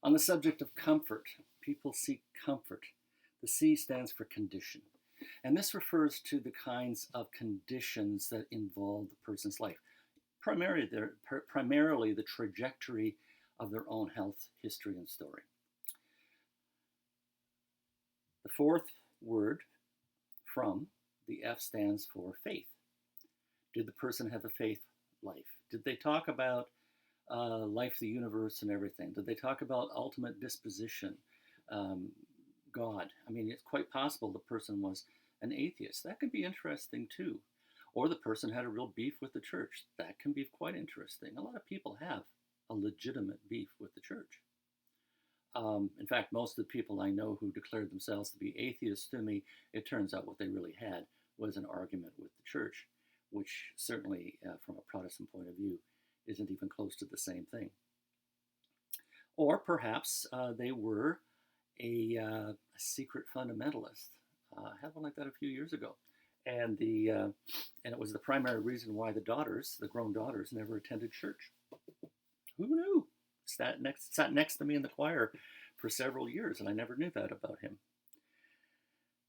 On the subject of comfort, people seek comfort. The C stands for condition. And this refers to the kinds of conditions that involve the person's life, primarily the trajectory of their own health history and story. The fourth word, from, the F stands for faith. Did the person have a faith life? Did they talk about life, the universe, and everything? Did they talk about ultimate disposition, um, God? I mean, it's quite possible the person was an atheist. That could be interesting too. Or the person had a real beef with the church. That can be quite interesting. A lot of people have a legitimate beef with the church. In fact, most of the people I know who declared themselves to be atheists, to me, it turns out what they really had was an argument with the church, which certainly, from a Protestant point of view, isn't even close to the same thing. Or perhaps they were a secret fundamentalist. I had one like that a few years ago, and it was the primary reason why the grown daughters, never attended church. Who knew? Sat next to me in the choir for several years, and I never knew that about him.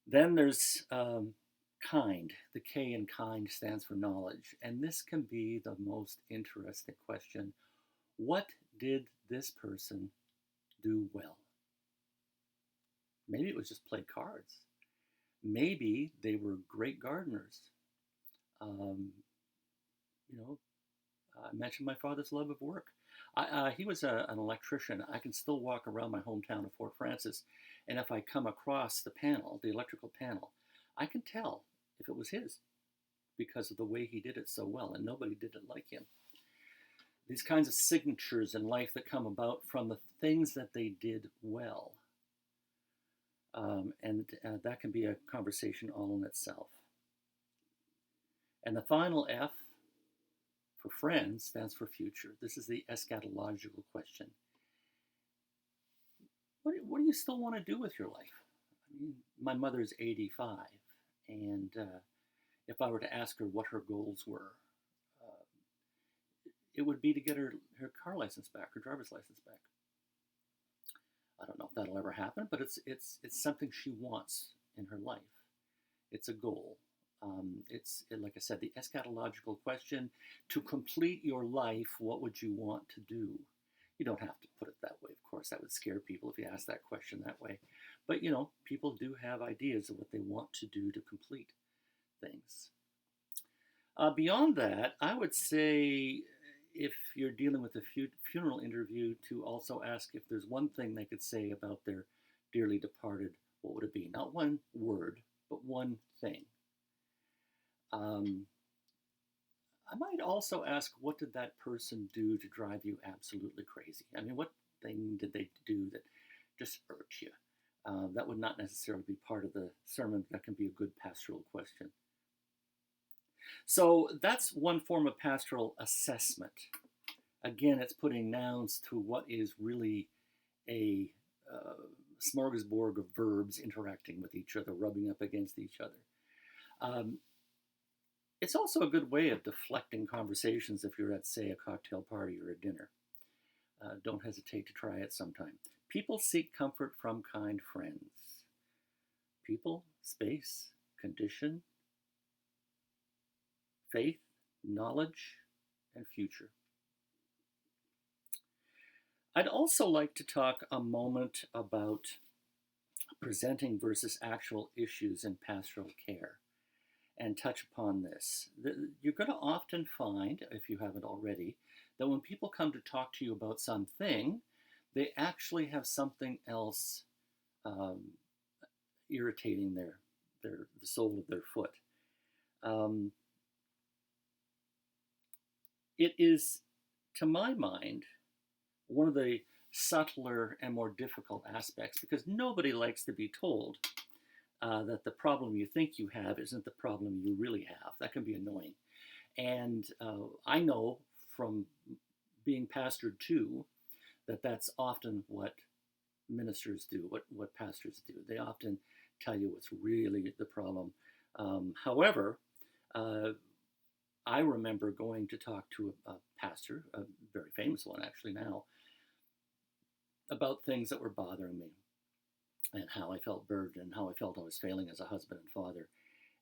Then there's kind. The K in kind stands for knowledge, and this can be the most interesting question. What did this person do well? Maybe it was just play cards. Maybe they were great gardeners. Um, you know, I mentioned my father's love of work. He was an electrician. I can still walk around my hometown of Fort Francis, and if I come across the panel, the electrical panel, I can tell if it was his because of the way he did it so well, and nobody did it like him. These kinds of signatures in life that come about from the things that they did well. And that can be a conversation all in itself. And the final F for friends stands for future. This is the eschatological question. What do you still want to do with your life? I mean, my mother's 85, and if I were to ask her what her goals were, uh, it would be to get her car license back, her driver's license back. I don't know if that'll ever happen, but it's something she wants in her life. It's a goal. It's like I said, the eschatological question: to complete your life, what would you want to do? You don't have to put it that way, of course. That would scare people if you ask that question that way. But people do have ideas of what they want to do to complete things. Beyond that, I would say if you're dealing with a funeral interview, to also ask if there's one thing they could say about their dearly departed, what would it be? Not one word, but one thing. Um, I might also ask, what did that person do to drive you absolutely crazy? I mean, what thing did they do that just irked you? That would not necessarily be part of the sermon. That can be a good pastoral question. So that's one form of pastoral assessment. Again, it's putting nouns to what is really a smorgasbord of verbs interacting with each other, rubbing up against each other. It's also a good way of deflecting conversations if you're at, say, a cocktail party or a dinner. Don't hesitate to try it sometime. People seek comfort from kind friends. People, space, condition, faith, knowledge, and future. I'd also like to talk a moment about presenting versus actual issues in pastoral care and touch upon this. You're going to often find, if you haven't already, that when people come to talk to you about something, they actually have something else irritating the sole of their foot. It is, to my mind, one of the subtler and more difficult aspects, because nobody likes to be told that the problem you think you have isn't the problem you really have. That can be annoying. And I know from being pastored too, that that's often what ministers do, what pastors do. They often tell you what's really the problem. However, I remember going to talk to a pastor, a very famous one actually now, about things that were bothering me and how I felt burdened and how I felt I was failing as a husband and father.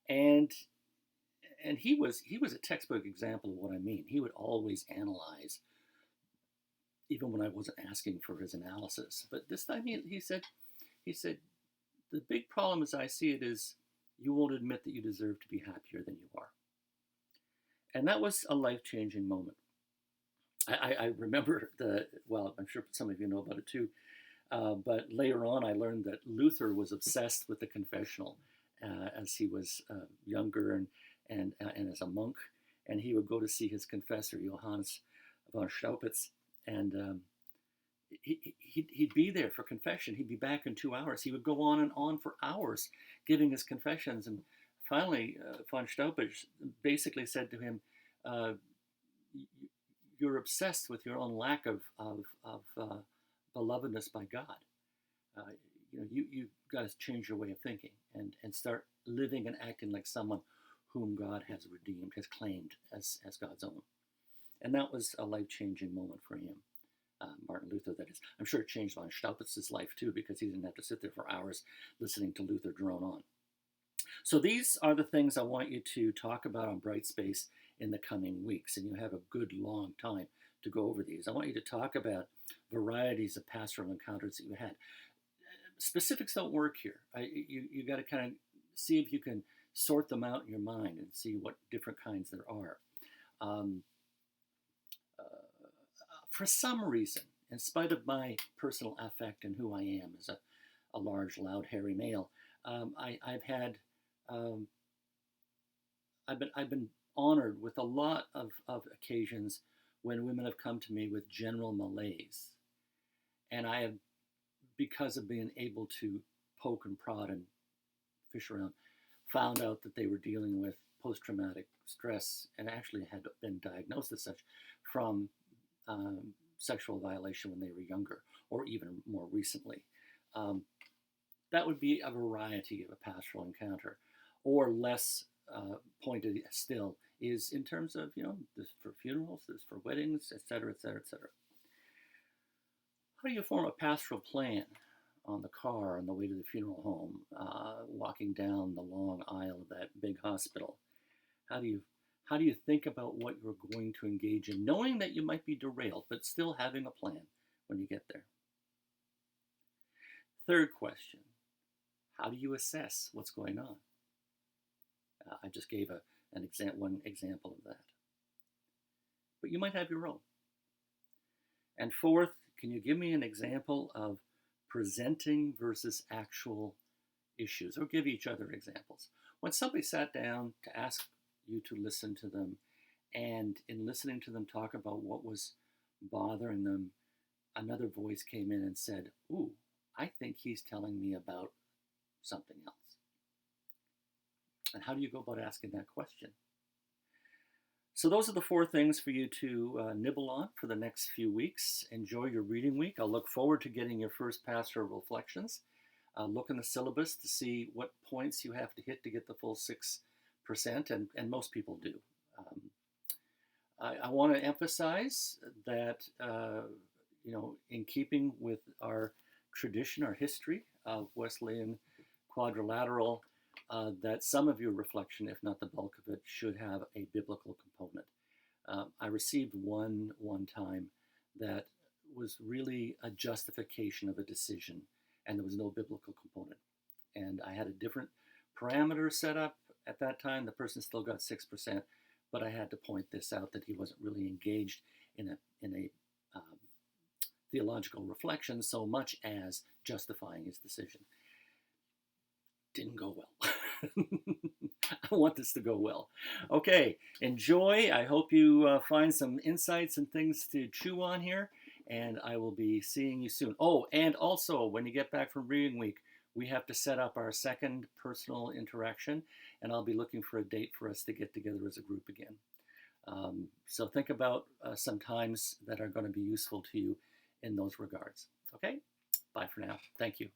And he was a textbook example of what I mean. He would always analyze, even when I wasn't asking for his analysis. But this time he said, the big problem as I see it is you won't admit that you deserve to be happier than you are. And that was a life-changing moment. I remember well, I'm sure some of you know about it too, but later on I learned that Luther was obsessed with the confessional as he was younger and as a monk. And he would go to see his confessor, Johannes von Staupitz, and he'd be there for confession. He'd be back in 2 hours. He would go on and on for hours giving his confessions. And finally, von Staupitz basically said to him, uh, you're obsessed with your own lack of belovedness by God. Uh, you've got to change your way of thinking and start living and acting like someone whom God has redeemed, has claimed as God's own. And that was a life-changing moment for him. Martin Luther, that is. I'm sure it changed von Staupitz's life too, because he didn't have to sit there for hours listening to Luther drone on. So these are the things I want you to talk about on Brightspace in the coming weeks, and you have a good long time to go over these. I want you to talk about varieties of pastoral encounters that you had. Specifics don't work here. You got to kind of see if you can sort them out in your mind and see what different kinds there are. Um, for some reason, in spite of my personal affect and who I am as a large, loud, hairy male, um, I've been honored with a lot of occasions when women have come to me with general malaise, and I have, because of being able to poke and prod and fish around, found out that they were dealing with post-traumatic stress and actually had been diagnosed as such from sexual violation when they were younger, or even more recently. Um, that would be a variety of a pastoral encounter, or less pointed still is in terms of, this for funerals, this for weddings, etc., etc., etc. How do you form a pastoral plan on the car on the way to the funeral home, walking down the long aisle of that big hospital? How do you think about what you're going to engage in, knowing that you might be derailed, but still having a plan when you get there? Third question, how do you assess what's going on? I just gave one example of that. But you might have your own. And fourth, can you give me an example of presenting versus actual issues, or give each other examples? When somebody sat down to ask you to listen to them, and in listening to them talk about what was bothering them, another voice came in and said, ooh, I think he's telling me about something else. And how do you go about asking that question? So those are the 4 things for you to nibble on for the next few weeks. Enjoy your reading week. I'll look forward to getting your first pastoral reflections. Look in the syllabus to see what points you have to hit to get the full 6%, and most people do. I want to emphasize that, in keeping with our tradition, our history of Wesleyan quadrilateral, that some of your reflection, if not the bulk of it, should have a biblical component. I received one time that was really a justification of a decision, and there was no biblical component. And I had a different parameter set up at that time. The person still got 6%, but I had to point this out, that he wasn't really engaged in a theological reflection so much as justifying his decision. Didn't go well. I want this to go well. Okay, enjoy. I hope you find some insights and things to chew on here, and I will be seeing you soon. Oh, and also, when you get back from reading week, we have to set up our second personal interaction, and I'll be looking for a date for us to get together as a group again. So think about some times that are going to be useful to you in those regards. Okay? Bye for now. Thank you.